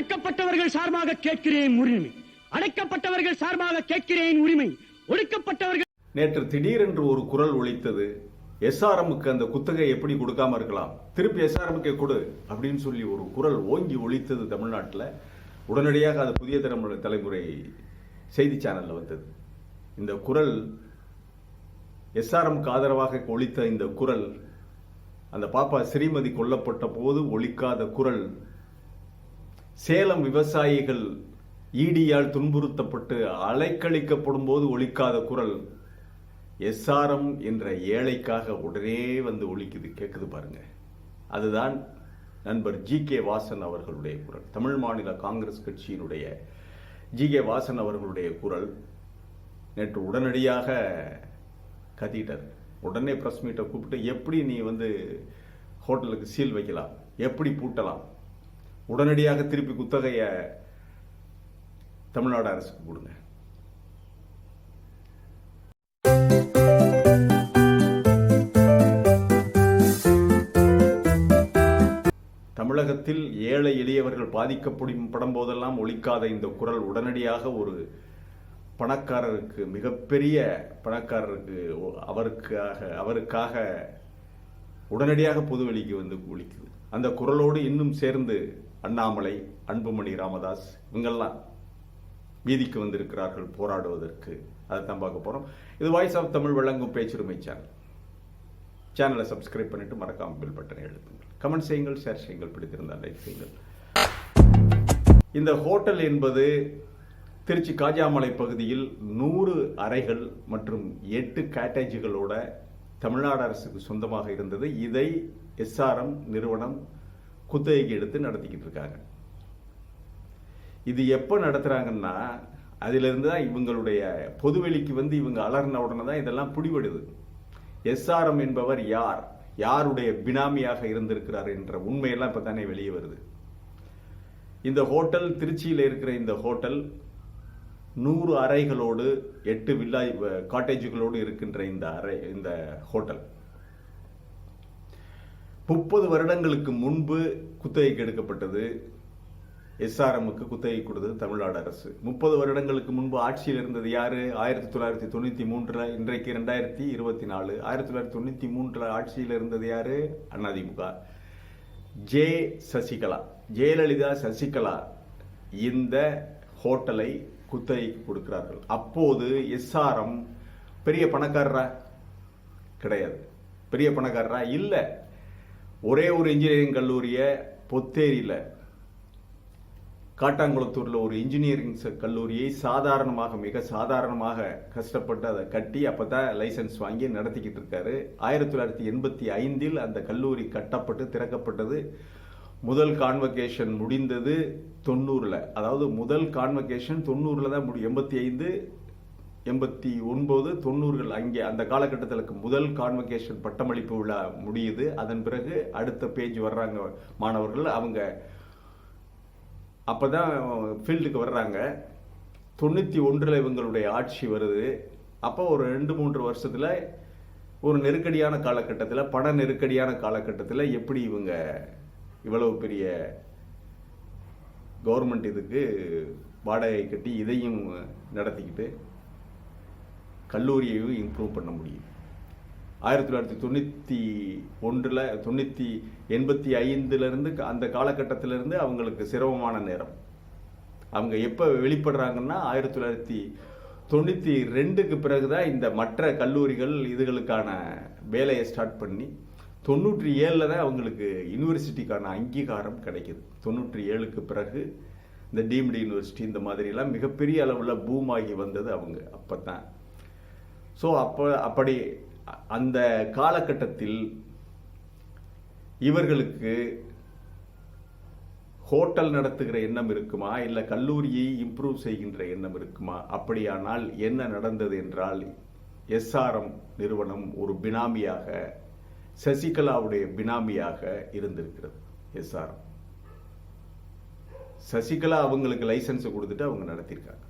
ஒடுக்கப்பட்டவர்கள் சார்பாக கேட்கிறேன் உரிமை, அடைக்கப்பட்டவர்கள் சார்பாக கேட்கிறேன் உரிமை, ஒடுக்கப்பட்டவர்கள். நேற்று திடீரென்று ஒரு குரல் ஒலித்தது. எஸ்ஆர்எம்க்கு அந்த குத்தகை எப்படி கொடுக்காம இருக்கலாம், திருப்பி எஸ்ஆர்எம்கே கொடு அப்படின்னு சொல்லி ஒரு குரல் ஓங்கி ஒலித்தது தமிழ்நாட்டில். உடனடியாக அது புதிய தலைமுறை செய்தி சேனல்ல வந்தது. இந்த குரல் எஸ்ஆர்எம்க்கு ஆதரவாக ஒலித்த இந்த குரல், அந்த பாப்பா ஸ்ரீமதி கொல்லப்பட்ட போது ஒலிக்காத குரல், சேலம் விவசாயிகள் ஈடியால் துன்புறுத்தப்பட்டு அலைக்கழிக்கப்படும் போது ஒலிக்காத குரல், எஸ்ஆர்எம் என்ற ஏழைக்காக உடனே வந்து ஒலிக்குது, கேட்குது பாருங்க. அதுதான் நண்பர் ஜி.கே. வாசன் அவர்களுடைய குரல். தமிழ் மாநில காங்கிரஸ் கட்சியினுடைய ஜி.கே. வாசன் அவர்களுடைய குரல். நேற்று உடனடியாக கத்திட்டார். உடனே பிரஸ் மீட்டை கூப்பிட்டு, எப்படி நீ வந்து ஹோட்டலுக்கு சீல் வைக்கலாம், எப்படி பூட்டலாம், உடனடியாக திருப்பி குத்தகையை தமிழ்நாடு அரசுக்கு கொடுங்க. தமிழகத்தில் ஏழை எளியவர்கள் பாதிக்கப்படும் போதெல்லாம் ஒலிக்காத இந்த குரல் உடனடியாக ஒரு பணக்காரருக்கு, மிகப்பெரிய பணக்காரருக்கு, அவருக்காக உடனடியாக பொதுவெளிக்கு வந்து ஒலிக்குது. அந்த குரலோடு இன்னும் சேர்ந்து அண்ணாமலை, அன்புமணி ராமதாஸ் இவங்கெல்லாம் வீதிக்கு வந்திருக்கிறார்கள் போராடுவதற்கு. அதை தான் பார்க்க போறோம். இது வாய்ஸ் ஆஃப் தமிழ் வழங்கும் பேச்சுரிமை சேனலை சப்ஸ்கிரைப் பண்ணிட்டு மறக்காம பெல் பட்டனை அழுத்துங்கள். கமெண்ட் செய்யுங்கள், ஷேர் செய்யுங்கள், பிடித்திருந்தால் லைக் செய்யுங்கள். இந்த ஹோட்டல் என்பது திருச்சி காஜாமலை பகுதியில் 100 அறைகள் மற்றும் 8 காட்டேஜுகளோட தமிழ்நாடு அரசுக்கு சொந்தமாக இருந்தது. இதை எஸ்ஆர்எம் நிறுவனம் குத்தகைக்கு எடுத்து நடத்திக்கிட்டு இருக்காங்க. இது எப்போ நடத்துறாங்கன்னா, அதிலிருந்து தான் இவங்களுடைய பொதுவெளிக்கு வந்து இவங்க அலர்ன உடனே தான் இதெல்லாம் பிடிபடுது. எஸ்ஆர்எம் என்பவர் யார், யாருடைய பினாமியாக இருந்திருக்கிறார் என்ற உண்மையெல்லாம் இப்போ தானே வெளியே வருது. இந்த ஹோட்டல், திருச்சியில் இருக்கிற இந்த ஹோட்டல் 100 அறைகளோடு 8 வில்லா காட்டேஜுகளோடு இருக்கின்ற இந்த ஹோட்டல் 30 வருடங்களுக்கு முன்பு குத்தகைக்கு எடுக்கப்பட்டது. எஸ்ஆர்எம்க்கு குத்தகை கொடுத்தது தமிழ்நாடு அரசு. 30 வருடங்களுக்கு முன்பு ஆட்சியில் இருந்தது யாரு? 1993, இன்றைக்கு 2024. 1993 ஆட்சியில் இருந்தது யாரு? அதிமுக. சசிகலா, ஜெயலலிதா, சசிகலா இந்த ஹோட்டலை குத்தகைக்கு கொடுக்கிறார்கள். அப்போது எஸ்ஆர்எம் பெரிய பணக்காரரா? கிடையாது. பெரிய பணக்காரரா? இல்ல. ஒரே ஒரு இன்ஜினியரிங் கல்லூரியை பொத்தேரியில, காட்டாங்குளத்தூர்ல ஒரு இன்ஜினியரிங் கல்லூரியை மிக சாதாரணமாக கஷ்டப்பட்டு அதை கட்டி அப்பதான் லைசன்ஸ் வாங்கி நடத்திக்கிட்டு இருக்காரு. 1985 அந்த கல்லூரி கட்டப்பட்டு திறக்கப்பட்டது. முதல் கான்வகேஷன் முடிந்தது 90. அதாவது முதல் கான்வகேஷன் 90 தான் 85, 89, 90 அங்கே அந்த காலகட்டத்தில் முதல் கான்வகேஷன் பட்டமளிப்பு விழா முடியுது. அதன் பிறகு அடுத்த பேஜ் வர்றாங்க மாணவர்கள். அவங்க அப்பதான் ஃபீல்டுக்கு வர்றாங்க. 91 இவங்களுடைய ஆட்சி வருது. அப்போ ஒரு 2-3 வருஷத்துல ஒரு நெருக்கடியான காலகட்டத்தில், பண நெருக்கடியான காலகட்டத்தில் எப்படி இவங்க இவ்வளவு பெரிய கவர்மெண்ட் இதுக்கு வாடகை கட்டி இதையும் நடத்திக்கிட்டு கல்லூரியையும் இம்ப்ரூவ் பண்ண முடியும். 1991 85 அந்த காலகட்டத்திலிருந்து அவங்களுக்கு சிரமமான நேரம். அவங்க எப்ப வெளிப்படுறாங்கன்னா 1992க்கு பிறகுதான் இந்த மற்ற கல்லூரிகள் இதுகளுக்கான வேலையை ஸ்டார்ட் பண்ணி 97 தான் அவங்களுக்கு யூனிவர்சிட்டிக்கான அங்கீகாரம் கிடைக்குது. 97க்கு பிறகு இந்த டீம்டு யூனிவர்சிட்டி இந்த மாதிரி எல்லாம் மிகப்பெரிய அளவில் பூம் ஆகி வந்தது அவங்க அப்பதான். ஸோ அப்படி அந்த காலகட்டத்தில் இவர்களுக்கு ஹோட்டல் நடத்துகிற எண்ணம் இருக்குமா, இல்ல கல்லூரியை இம்ப்ரூவ் செய்கின்ற எண்ணம் இருக்குமா? அப்படியானால் என்ன நடந்தது என்றால், எஸ்ஆர்எம் நிறுவனம் ஒரு பினாமியாக, சசிகலாவுடைய பினாமியாக இருந்திருக்கிறது. எஸ்ஆர்எம் சசிகலா அவங்களுக்கு லைசன்ஸ் கொடுத்துட்டு அவங்க நடத்திருக்காங்க.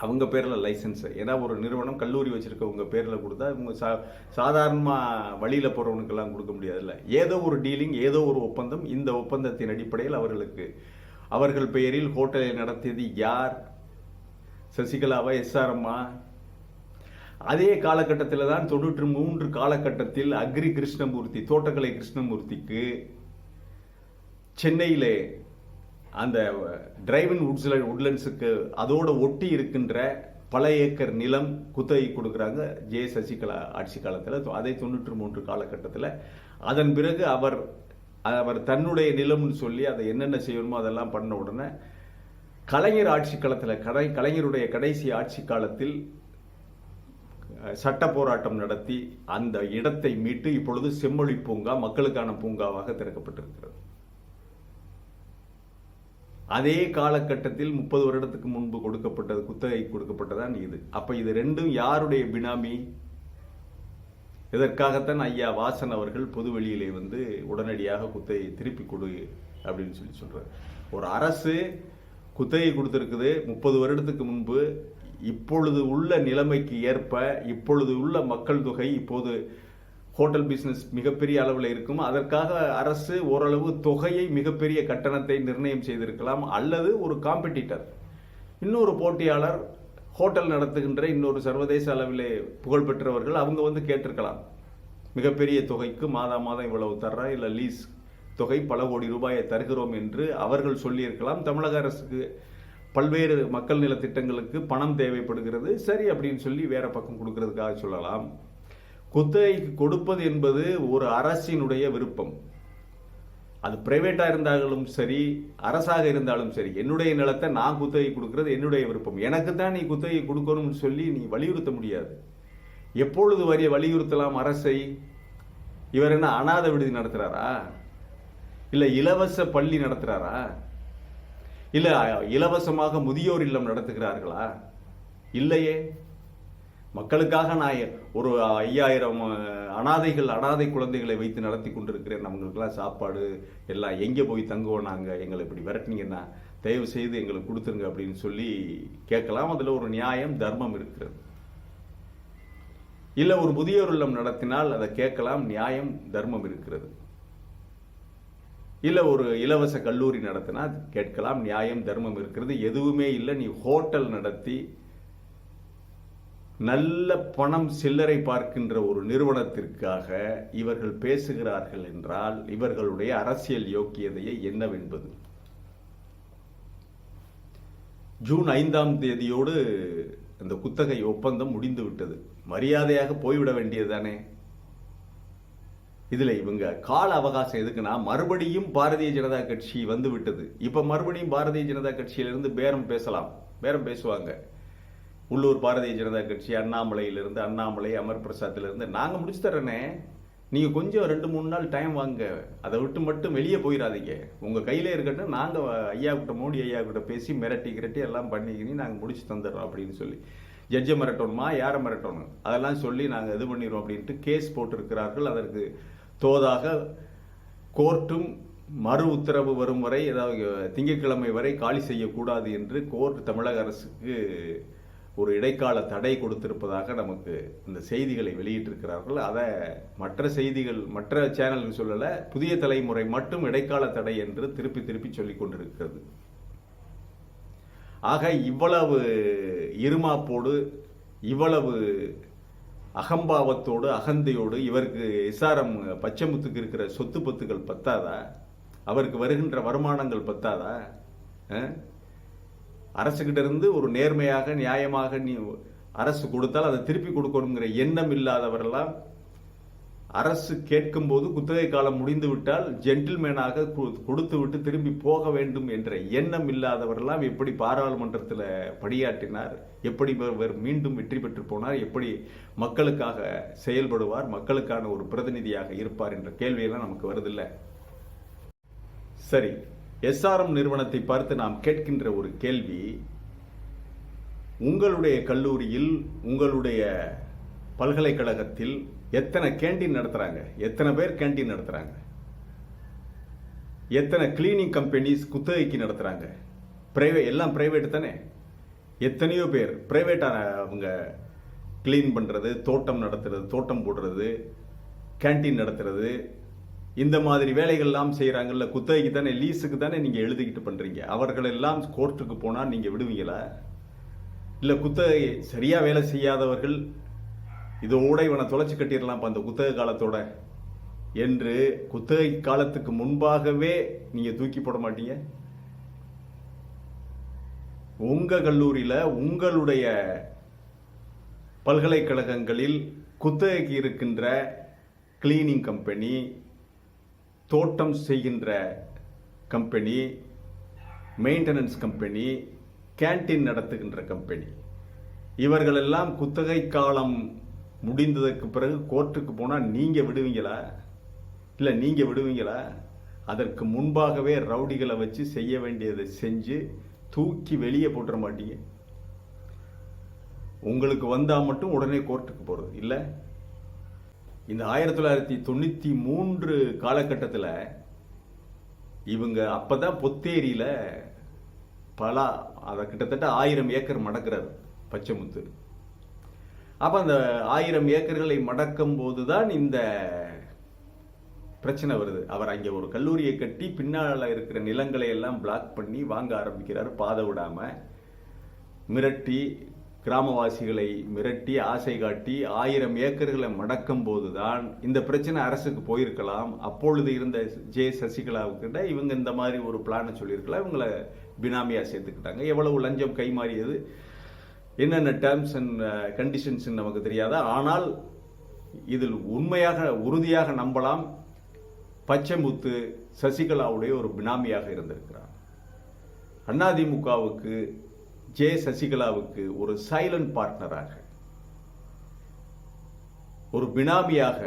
அவங்க பேர்ல லைசன்ஸ், ஏன்னா ஒரு நிறுவனம் கல்லூரி வச்சிருக்கவங்க பேர்ல கொடுத்தா இவங்க சாதாரணமா வழியில போறவனுக்கெல்லாம் கொடுக்க முடியாதுல்ல. ஏதோ ஒரு டீலிங், ஏதோ ஒரு ஒப்பந்தம், இந்த ஒப்பந்தத்தின் அடிப்படையில் அவர்களுக்கு அவர்கள் பெயரில் ஹோட்டலை நடத்தியது யார்? சசிகலாவா, எஸ்ஆர்எம்மா? அதே காலகட்டத்தில் தான் 93 காலகட்டத்தில் அக்ரி கிருஷ்ணமூர்த்தி, தோட்டக்கலை கிருஷ்ணமூர்த்திக்கு சென்னையிலே அந்த டிரைவின் உட்லண்ட்ஸுக்கு அதோட ஒட்டி இருக்கின்ற பல ஏக்கர் நிலம் குத்தகை கொடுக்குறாங்க ஜே சசிகலா ஆட்சி காலத்தில். அதே 93 காலகட்டத்தில் அதன் பிறகு அவர் தன்னுடைய நிலம்னு சொல்லி அதை என்னென்ன செய்யணுமோ அதெல்லாம் பண்ண உடனே கலைஞர் ஆட்சி காலத்தில், கலைஞருடைய கடைசி ஆட்சி காலத்தில் சட்ட போராட்டம் நடத்தி அந்த இடத்தை மீட்டு இப்பொழுது செம்மொழி பூங்கா மக்களுக்கான பூங்காவாக திறக்கப்பட்டிருக்கிறது. அதே காலகட்டத்தில் 30 வருடத்துக்கு முன்பு கொடுக்கப்பட்டது, குத்தகை கொடுக்கப்பட்டதான் இது. அப்ப இது ரெண்டும் யாருடைய பினாமி? இதற்காகத்தான் ஐயா வாசன் அவர்கள் பொதுவெளியிலே வந்து உடனடியாக குத்தகை திருப்பி கொடு அப்படின்னு சொல்றாரு. ஒரு அரசு குத்தகை கொடுத்திருக்குது 30 வருடத்துக்கு முன்பு. இப்பொழுது உள்ள நிலைமைக்கு ஏற்ப, இப்பொழுது உள்ள மக்கள் தொகை, இப்போது ஹோட்டல் பிசினஸ் மிகப்பெரிய அளவில் இருக்கும். அதற்காக அரசு ஓரளவு தொகையை, மிகப்பெரிய கட்டணத்தை நிர்ணயம் செய்திருக்கலாம். அல்லது ஒரு காம்படிட்டர், இன்னொரு போட்டியாளர், ஹோட்டல் நடத்துகின்ற இன்னொரு சர்வதேச அளவிலே புகழ்பெற்றவர்கள், அவங்க வந்து கேட்டிருக்கலாம், மிகப்பெரிய தொகைக்கு மாதம் இவ்வளவு தர்றா, இல்லை லீஸ் தொகை பல கோடி ரூபாயை தருகிறோம் என்று அவர்கள் சொல்லியிருக்கலாம். தமிழக அரசுக்கு பல்வேறு மக்கள் நல திட்டங்களுக்கு பணம் தேவைப்படுகிறது, சரி அப்படின்னு சொல்லி வேற பக்கம் கொடுக்கறதுக்காக சொல்லலாம். குத்தகைக்கு கொடுப்பது என்பது ஒரு அரசினுடைய விருப்பம். அது பிரைவேட்டா இருந்தாலும் சரி, அரசாக இருந்தாலும் சரி, என்னுடைய நிலத்தை நான் குத்தகை கொடுக்கிறது என்னுடைய விருப்பம். எனக்கு தான் நீ குத்தகை கொடுக்கணும்னு சொல்லி நீ வலியுறுத்த முடியாது. எப்பொழுது வலியுறுத்தலாம் அரசை? இவர் என்ன அநாத விடுதி நடத்துறாரா? இல்ல இலவச பள்ளி நடத்துறாரா? இல்ல இலவசமாக முதியோர் இல்லம் நடத்துகிறார்களா? இல்லையே. மக்களுக்காக நான் ஒரு 5000 அனாதை குழந்தைகளை வைத்து நடத்தி கொண்டிருக்கிறேன். அவங்களுக்கெல்லாம் சாப்பாடு எல்லாம் எங்கே போய் தங்குவோம், நாங்கள் எங்களை இப்படி விரட்டினீங்கன்னா தயவு செய்து எங்களுக்கு கொடுத்துருங்க அப்படின்னு சொல்லி கேட்கலாம். அதில் ஒரு நியாயம், தர்மம் இருக்கிறது. இல்லை ஒரு முதியோர் இல்லம் நடத்தினால் அதை கேட்கலாம், நியாயம், தர்மம் இருக்கிறது. இல்லை ஒரு இலவச கல்லூரி நடத்தினா கேட்கலாம், நியாயம், தர்மம் இருக்கிறது. எதுவுமே இல்லை. நீ ஹோட்டல் நடத்தி நல்ல பணம் சில்லறை பார்க்கின்ற ஒரு நிறுவனத்திற்காக இவர்கள் பேசுகிறார்கள் என்றால் இவர்களுடைய அரசியல் யோக்கியதையை என்னவென்பது? ஜூன் 5ஆம் தேதியோடு அந்த குத்தகை ஒப்பந்தம் முடிந்து விட்டது. மரியாதையாக போய்விட வேண்டியதுதானே. இதுல இவங்க கால அவகாசம் எதுக்குன்னா, மறுபடியும் பாரதிய ஜனதா கட்சி வந்து விட்டது. இப்ப மறுபடியும் பாரதிய ஜனதா கட்சியிலிருந்து பேரம் பேசுவாங்க. உள்ளூர் பாரதிய ஜனதா கட்சி அண்ணாமலையிலிருந்து, அண்ணாமலை அமர் பிரசாத்திலிருந்து, நாங்க முடிச்சு தரேனே, நீங்க கொஞ்சம் 2-3 நாள் டைம் வாங்க, அதை விட்டு மட்டும் வெளியே போயிடாதீங்க, உங்க கையில இருக்கட்டும், நாங்க ஐயா கிட்ட, மோடி ஐயா கிட்ட பேசி மிரட்டி எல்லாம் பண்ணிக்கினி நாங்க முடிச்சு தந்துடுறோம் அப்படின்னு சொல்லி, ஜட்ஜை மிரட்டணுமா, யாரை மிரட்டணும், அதெல்லாம் சொல்லி நாங்க இது பண்ணிடுவோம் அப்படின்ட்டு கேஸ் போட்டிருக்கிறார்கள். அதற்கு தோதாக கோர்ட்டும் மறு உத்தரவு வரும் வரை, ஏதாவது திங்கட்கிழமை வரை காலி செய்யக்கூடாது என்று கோர்ட் தமிழக அரசுக்கு ஒரு இடைக்கால தடை கொடுத்திருப்பதாக நமக்கு இந்த செய்திகளை வெளியிட்டிருக்கிறார்கள். அதை மற்ற செய்திகள், மற்ற சேனல்கள் சொல்லல, புதிய தலைமுறை மட்டும் இடைக்கால தடை என்று திருப்பி சொல்லிக் கொண்டிருக்கிறது. ஆக இவ்வளவு இருமாப்போடு, இவ்வளவு அகம்பாவத்தோடு, அகந்தையோடு இவருக்கு எஸ்ஆர்எம் பச்சைமுத்துக்கு இருக்கிற சொத்து பத்துகள் பத்தாதா? அவருக்கு வருகின்ற வருமானங்கள் பத்தாதா? அரசுகிட்ட இருந்து ஒரு நேர்மையாக, நியாயமாக நீ அரசு கொடுத்தால் அதை திருப்பி கொடுக்கணுங்கிற எண்ணம் இல்லாதவரெல்லாம், அரசு கேட்கும் போது குத்தகை காலம் முடிந்து விட்டால் ஜென்டில்மேனாக கொடுத்து விட்டு திரும்பி போக வேண்டும் என்ற எண்ணம் இல்லாதவரெல்லாம் எப்படி பாராளுமன்றத்தில் பணியாற்றினார், எப்படி மீண்டும் வெற்றி பெற்று போனார், எப்படி மக்களுக்காக செயல்படுவார், மக்களுக்கான ஒரு பிரதிநிதியாக இருப்பார் என்ற கேள்வியெல்லாம் நமக்கு வருதில்லை. சரி, எஸ்ஆர்எம் நிறுவனத்தை பார்த்து நாம் கேட்கின்ற ஒரு கேள்வி, உங்களுடைய கல்லூரியில், உங்களுடைய பல்கலைக்கழகத்தில் எத்தனை கேண்டீன் நடத்துறாங்க? எத்தனை பேர் கேண்டீன் நடத்துறாங்க? எத்தனை கிளீனிங் கம்பெனிஸ் குத்தகைக்கு நடத்துறாங்க? எல்லாம் பிரைவேட் தானே. எத்தனையோ பேர் பிரைவேட்டான அவங்க கிளீன் பண்றது, தோட்டம் நடத்துறது, தோட்டம் போடுறது, கேண்டீன் நடத்துறது, இந்த மாதிரி வேலைகள் எல்லாம் செய்யறாங்கல்ல, குத்தகைக்கு தானே, லீஸுக்கு தானே நீங்க எழுதிக்கிட்டு பண்றீங்க. அவர்கள் எல்லாம் கோர்ட்டுக்கு போனா நீங்க விடுவீங்களா? இல்ல குத்தகை சரியா வேலை செய்யாதவர்கள் இதோட இவனை தொலைச்சு கட்டிடலாம் அந்த குத்தகை காலத்தோட என்று குத்தகை காலத்துக்கு முன்பாகவே நீங்க தூக்கி போட மாட்டீங்க? உங்க கல்லூரியில, உங்களுடைய பல்கலைக்கழகங்களில் குத்தகைக்கு இருக்கின்ற கிளீனிங் கம்பெனி, தோட்டம் செய்கின்ற கம்பெனி, மெயின்டெனன்ஸ் கம்பெனி, கேண்டீன் நடத்துகின்ற கம்பெனி, இவர்களெல்லாம் குத்தகை காலம் முடிந்ததற்கு பிறகு கோர்ட்டுக்கு போனால் நீங்க விடுவீங்களா? இல்லை நீங்க விடுவீங்களா? அதற்கு முன்பாகவே ரவுடிகளை வச்சு செய்ய வேண்டியதை செஞ்சு தூக்கி வெளியே போட்டுற மாட்டீங்க? உங்களுக்கு வந்தா மட்டும் உடனே கோர்ட்டுக்கு போறது இல்ல. இந்த 1993 காலகட்டத்தில் இவங்க அப்பதான் பொத்தேரியில அதை கிட்டத்தட்ட 1000 ஏக்கர் மடக்கிறார் பச்சைமுத்து. அப்ப அந்த 1000 ஏக்கர்களை மடக்கும் போதுதான் இந்த பிரச்சனை வருது. அவர் அங்கே ஒரு கல்லூரியை கட்டி பின்னால இருக்கிற நிலங்களை எல்லாம் பிளாக் பண்ணி வாங்க ஆரம்பிக்கிறார். பாதை விடாம மிரட்டி, கிராமவாசிகளை மிரட்டி, ஆசை காட்டி 1000 ஏக்கர்களை மடக்கும் போதுதான் இந்த பிரச்சனை அரசுக்கு போயிருக்கலாம். அப்பொழுது இருந்த ஜே சசிகலாவுக்கிட்ட இவங்க இந்த மாதிரி ஒரு பிளானை சொல்லியிருக்கலாம். இவங்களை பினாமியா சேர்த்துக்கிட்டாங்க. எவ்வளவு லஞ்சம் கைமாறியது, என்னென்ன டேர்ம்ஸ் அண்ட் கண்டிஷன்ஸ் நமக்கு தெரியாத. ஆனால் இதில் உண்மையாக உறுதியாக நம்பலாம், பச்சைமுத்து சசிகலாவுடைய ஒரு பினாமியாக இருந்திருக்கிறார். அதிமுகவுக்கு, ஜே சசிகலாவுக்கு ஒரு சைலண்ட் பார்ட்னராக, ஒரு பினாமியாக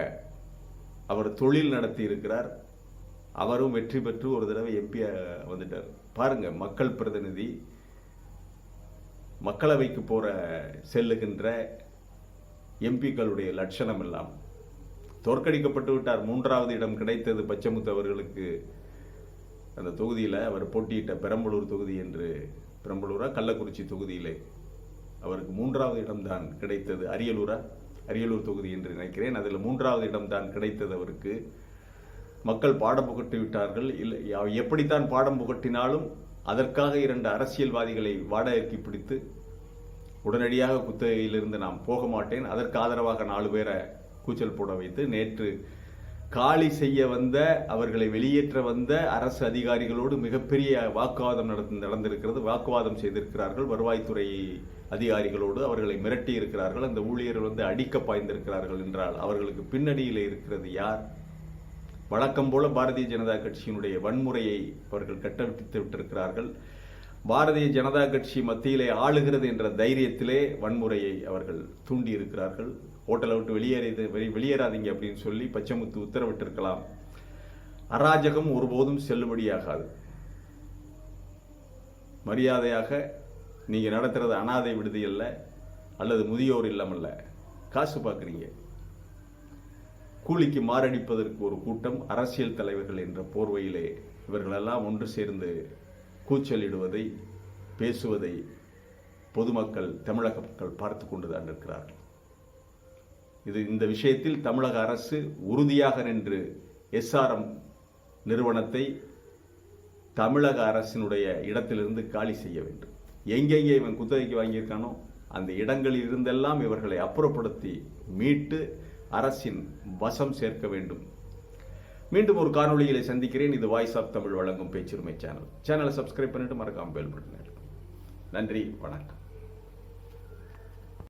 அவர் தொழில் நடத்தி இருக்கிறார். அவரும் வெற்றி பெற்று ஒரு தடவை எம்பி வந்துட்டார். பாருங்க, மக்கள் பிரதிநிதி, மக்களவைக்கு போற செல்லுகின்ற எம்பிக்களுடைய லட்சணம் எல்லாம். தோற்கடிக்கப்பட்டு விட்டார். 3வது இடம் கிடைத்தது பச்சைமுத்து அவர்களுக்கு. அந்த தொகுதியில் அவர் போட்டியிட்ட பெரம்பலூர் தொகுதி என்று, பெரம்பலூரா கள்ளக்குறிச்சி தொகுதியிலே அவருக்கு 3வது இடம் தான் கிடைத்தது. அரியலூர் தொகுதி என்று நினைக்கிறேன். அதில் 3வது இடம் தான் கிடைத்தது அவருக்கு. மக்கள் பாடம் புகட்டி விட்டார்கள். இல்லை, எப்படித்தான் பாடம் புகட்டினாலும் அதற்காக 2 அரசியல்வாதிகளை வாடகைக்கு பிடித்து உடனடியாக குத்தகையிலிருந்து நாம் போக மாட்டேன், அதற்கு ஆதரவாக 4 பேரை கூச்சல் போட வைத்து, நேற்று காலி செய்ய வந்த, அவர்களை வெளியேற்ற வந்த அரசு அதிகாரிகளோடு மிகப்பெரிய வாக்குவாதம் நடந்திருக்கிறது. வாக்குவாதம் செய்திருக்கிறார்கள். வருவாய்த்துறை அதிகாரிகளோடு அவர்களை மிரட்டி இருக்கிறார்கள். அந்த ஊழியர்கள் அடிக்க பாய்ந்திருக்கிறார்கள் என்றால் அவர்களுக்கு பின்னணியில் இருக்கிறது யார்? வழக்கம் போல பாரதிய ஜனதா கட்சியினுடைய வன்முறையை அவர்கள் கட்டவிழ்த்து விட்டிருக்கிறார்கள். பாரதிய ஜனதா கட்சி மத்தியிலே ஆளுகிறது என்ற தைரியத்திலே வன்முறையை அவர்கள் தூண்டி இருக்கிறார்கள். ஹோட்டலை விட்டு வெளியேறாதீங்க அப்படின்னு சொல்லி பச்சைமுத்து உத்தரவிட்டிருக்கலாம். அராஜகம் ஒருபோதும் செல்லுபடியாகாது. மரியாதையாக நீங்க நடத்துறது அனாதை விடுதி அல்ல, அல்லது முதியோர் இல்லம் அல்ல. காசு பார்க்குறீங்க. கூலிக்கு மாரடிப்பதற்கு ஒரு கூட்டம், அரசியல் தலைவர்கள் என்ற போர்வையிலே இவர்களெல்லாம் ஒன்று சேர்ந்து கூச்சலிடுவதை, பேசுவதை பொதுமக்கள், தமிழக மக்கள் பார்த்து கொண்டுதான் இருக்கிறார்கள். இந்த விஷயத்தில் தமிழக அரசு உறுதியாக நின்று SRM நிறுவனத்தை தமிழக அரசினுடைய இடத்திலிருந்து காலி செய்ய வேண்டும். எங்கெங்கே இவன் குத்தகைக்கு வாங்கியிருக்கானோ அந்த இடங்களில் இருந்தெல்லாம் இவர்களை அப்புறப்படுத்தி மீட்டு அரசின் வசம் சேர்க்க வேண்டும். மீண்டும் ஒரு காணொளியிலே சந்திக்கிறேன். இது வாய்ஸ் ஆஃப் தமிழ் வழங்கும் பேச்சுரிமை சேனலை சப்ஸ்கிரைப் பண்ணிட்டு மறக்காம பெல் பட்டன். நன்றி, வணக்கம்.